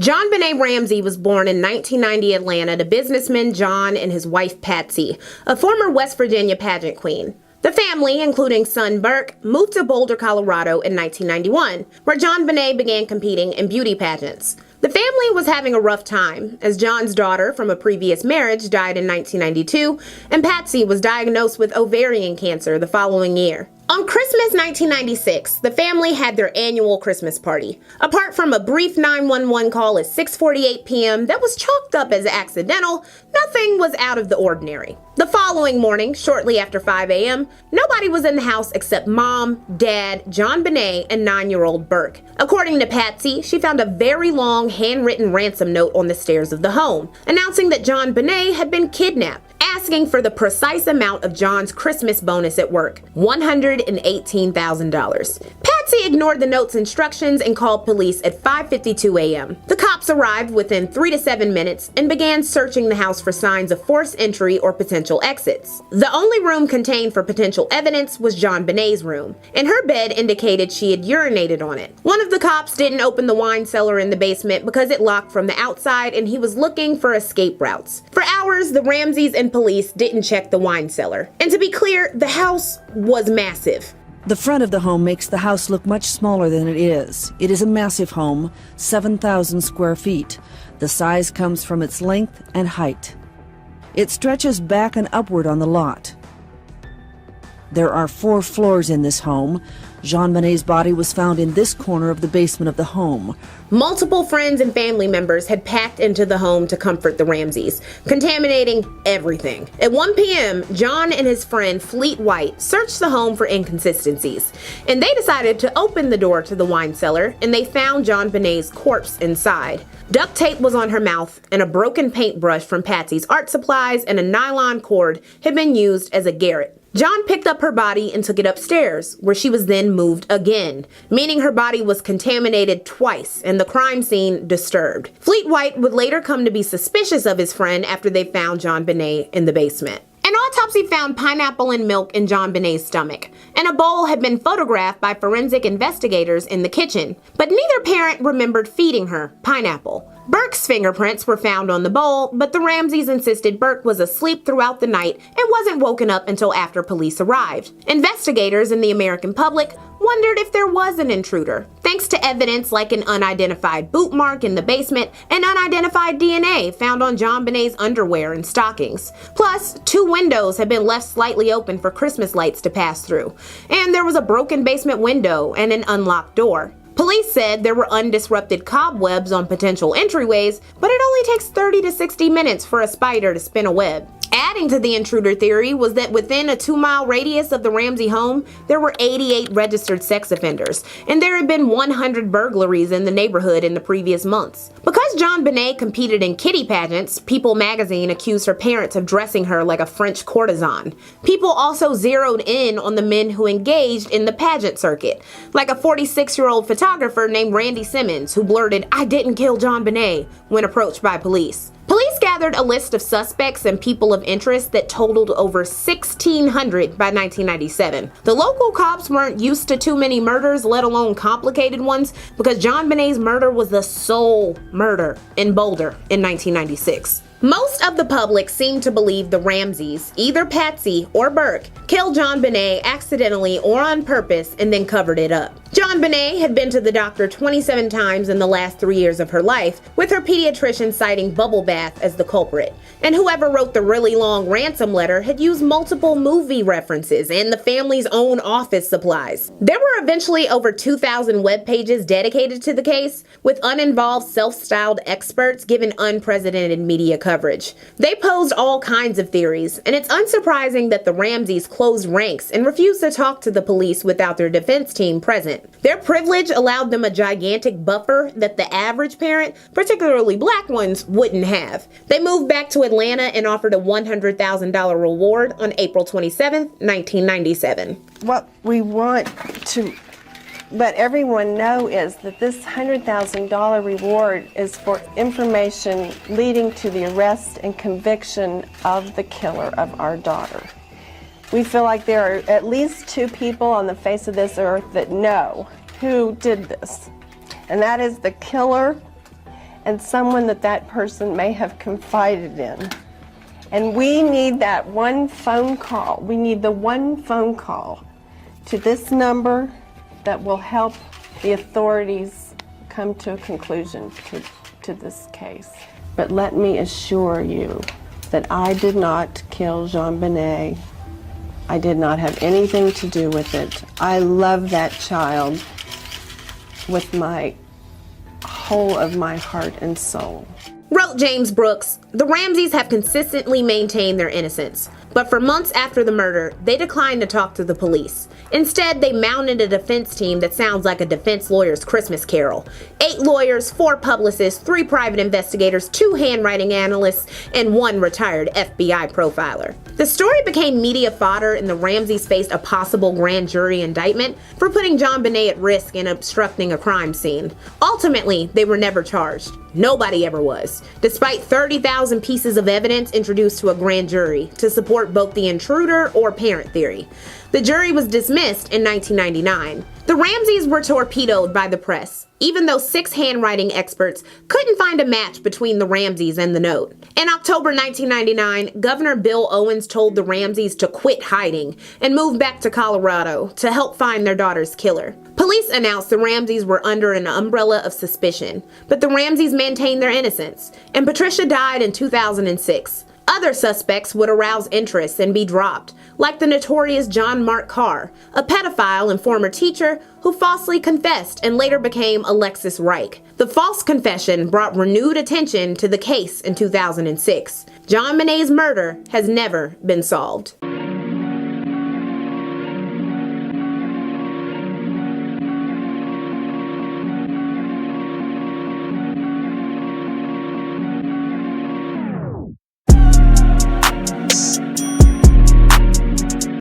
JonBenet Ramsey was born in 1990 Atlanta to businessman John and his wife Patsy, a former West Virginia pageant queen. The family, including son Burke, moved to Boulder, Colorado in 1991, where JonBenet began competing in beauty pageants. The family was having a rough time, as John's daughter from a previous marriage died in 1992, and Patsy was diagnosed with ovarian cancer the following year. On Christmas 1996, the family had their annual Christmas party. Apart from a brief 911 call at 6:48 p.m. that was chalked up as accidental, nothing was out of the ordinary. The following morning, shortly after 5 a.m., nobody was in the house except Mom, Dad, JonBenet, and 9-year-old Burke. According to Patsy, she found a very long handwritten ransom note on the stairs of the home, announcing that JonBenet had been kidnapped, asking for the precise amount of John's Christmas bonus at work, $118,000. Patsy ignored the note's instructions and called police at 5:52 a.m. The cops arrived within 3 to 7 minutes and began searching the house for signs of forced entry or potential exits. The only room contained for potential evidence was JonBenet's room, and her bed indicated she had urinated on it. One of the cops didn't open the wine cellar in the basement because it locked from the outside and he was looking for escape routes. For hours, the Ramseys and police didn't check the wine cellar. And to be clear, the house was massive. The front of the home makes the house look much smaller than it is. It is a massive home, 7,000 square feet. The size comes from its length and height. It stretches back and upward on the lot. There are 4 floors in this home. JonBenet's body was found in this corner of the basement of the home. Multiple friends and family members had packed into the home to comfort the Ramseys, contaminating everything. At 1 p.m., John and his friend Fleet White searched the home for inconsistencies, and they decided to open the door to the wine cellar, and they found JonBenet's corpse inside. Duct tape was on her mouth, and a broken paintbrush from Patsy's art supplies and a nylon cord had been used as a garrote. John picked up her body and took it upstairs, where she was then moved again, meaning her body was contaminated twice and the crime scene disturbed. Fleet White would later come to be suspicious of his friend after they found JonBenet in the basement. An autopsy found pineapple and milk in JonBenet's stomach, and a bowl had been photographed by forensic investigators in the kitchen, but neither parent remembered feeding her pineapple. Burke's fingerprints were found on the bowl, but the Ramseys insisted Burke was asleep throughout the night and wasn't woken up until after police arrived. Investigators and the American public wondered if there was an intruder, thanks to evidence like an unidentified boot mark in the basement and unidentified DNA found on JonBenet's underwear and stockings. Plus, 2 windows had been left slightly open for Christmas lights to pass through, and there was a broken basement window and an unlocked door. Police said there were undisrupted cobwebs on potential entryways, but it only takes 30 to 60 minutes for a spider to spin a web. Adding to the intruder theory was that within a 2-mile radius of the Ramsey home, there were 88 registered sex offenders, and there had been 100 burglaries in the neighborhood in the previous months. Because JonBenet competed in kitty pageants, People magazine accused her parents of dressing her like a French courtesan. People also zeroed in on the men who engaged in the pageant circuit, like a 46-year-old photographer named Randy Simmons, who blurted, "I didn't kill JonBenet," when approached by police. Police gathered a list of suspects and people of interest that totaled over 1,600 by 1997. The local cops weren't used to too many murders, let alone complicated ones, because JonBenet's murder was the sole murder in Boulder in 1996. Most of the public seemed to believe the Ramseys, either Patsy or Burke, killed JonBenet accidentally or on purpose and then covered it up. JonBenet had been to the doctor 27 times in the last 3 years of her life, with her pediatrician citing bubble bath as the culprit. And whoever wrote the really long ransom letter had used multiple movie references and the family's own office supplies. There were eventually over 2,000 web pages dedicated to the case, with uninvolved self-styled experts given unprecedented media coverage. They posed all kinds of theories, and it's unsurprising that the Ramseys closed ranks and refused to talk to the police without their defense team present. Their privilege allowed them a gigantic buffer that the average parent, particularly black ones, wouldn't have. They moved back to Atlanta and offered a $100,000 reward on April 27, 1997. What we want to let everyone know is that this $100,000 reward is for information leading to the arrest and conviction of the killer of our daughter. We feel like there are at least 2 people on the face of this earth that know who did this, and that is the killer and someone that that person may have confided in. And we need that one phone call. We need the one phone call to this number that will help the authorities come to a conclusion to this case. But let me assure you that I did not kill JonBenet. I did not have anything to do with it. I love that child with my whole of my heart and soul. Wrote James Brooks, the Ramseys have consistently maintained their innocence, but for months after the murder, they declined to talk to the police. Instead, they mounted a defense team that sounds like a defense lawyer's Christmas carol. 8 lawyers, 4 publicists, 3 private investigators, 2 handwriting analysts, and 1 retired FBI profiler. The story became media fodder, and the Ramseys faced a possible grand jury indictment for putting JonBenet at risk and obstructing a crime scene. Ultimately, they were never charged. Nobody ever was, despite 30,000 pieces of evidence introduced to a grand jury to support both the intruder or parent theory. The jury was dismissed in 1999. The Ramseys were torpedoed by the press, even though 6 handwriting experts couldn't find a match between the Ramseys and the note. In October 1999, Governor Bill Owens told the Ramseys to quit hiding and move back to Colorado to help find their daughter's killer. Police announced the Ramseys were under an umbrella of suspicion, but the Ramseys maintained their innocence, and Patricia died in 2006. Other suspects would arouse interest and be dropped, like the notorious John Mark Carr, a pedophile and former teacher who falsely confessed and later became Alexis Reich. The false confession brought renewed attention to the case in 2006. JonBenet's murder has never been solved.